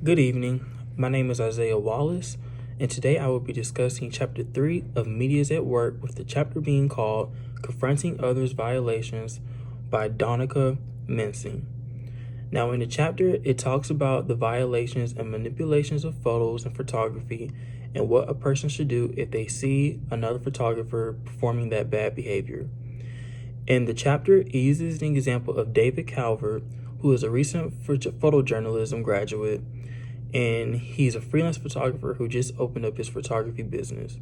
Good evening. My name is Isaiah Wallace, and today I will be discussing Chapter 3 of Medias at Work, with the chapter being called Confronting Others' Violations by Donica Mensing. Now, in the chapter, it talks about the violations and manipulations of photos and photography and what a person should do if they see another photographer performing that bad behavior. In the chapter, it uses an example of David Calvert, who is a recent photojournalism graduate, and he's a freelance photographer who just opened up his photography business.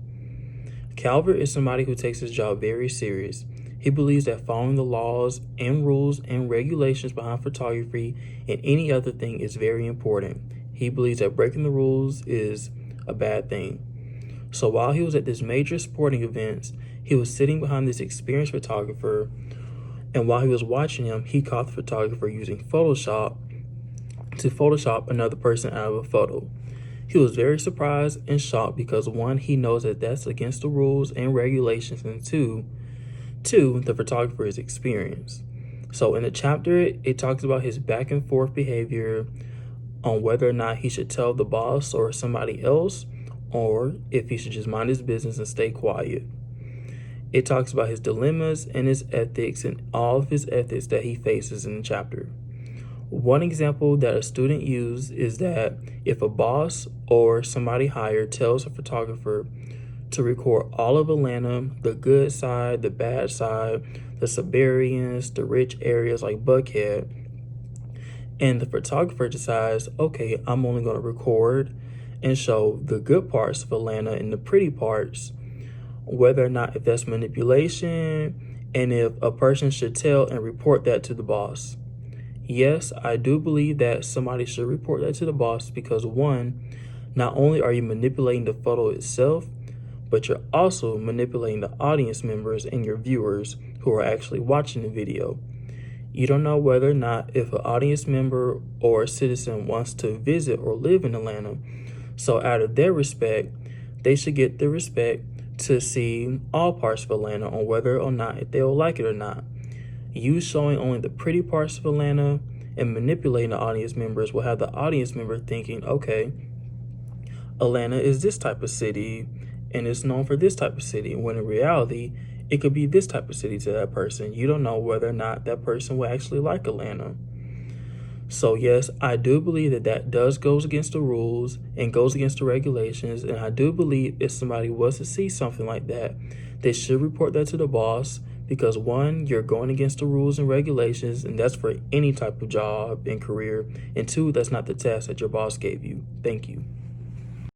Calvert is somebody who takes his job very serious. He believes that following the laws and rules and regulations behind photography and any other thing is very important. He believes that breaking the rules is a bad thing. So while he was at this major sporting events, he was sitting behind this experienced photographer, and while he was watching him, he caught the photographer using Photoshop to Photoshop another person out of a photo. He was very surprised and shocked because, one, he knows that that's against the rules and regulations, and two, the photographer is experienced. So in the chapter, it talks about his back and forth behavior on whether or not he should tell the boss or somebody else, or if he should just mind his business and stay quiet. It talks about his dilemmas and his ethics and all of his ethics that he faces in the chapter. One example that a student used is that if a boss or somebody hired tells a photographer to record all of Atlanta, the good side, the bad side, the suburbans, the rich areas like Buckhead, and the photographer decides, okay, I'm only going to record and show the good parts of Atlanta and the pretty parts, whether or not if that's manipulation and if a person should tell and report that to the boss. Yes, I do believe that somebody should report that to the boss because, one, not only are you manipulating the photo itself, but you're also manipulating the audience members and your viewers who are actually watching the video. You don't know whether or not if an audience member or a citizen wants to visit or live in Atlanta. So out of their respect, they should get the respect to see all parts of Atlanta on whether or not if they'll like it or not. You showing only the pretty parts of Atlanta and manipulating the audience members will have the audience member thinking, okay, Atlanta is this type of city and it's known for this type of city, when in reality, it could be this type of city to that person. You don't know whether or not that person will actually like Atlanta. So yes, I do believe that does goes against the rules and goes against the regulations, and I do believe if somebody was to see something like that, they should report that to the boss. Because, one, you're going against the rules and regulations, and that's for any type of job and career. And two, that's not the task that your boss gave you. Thank you.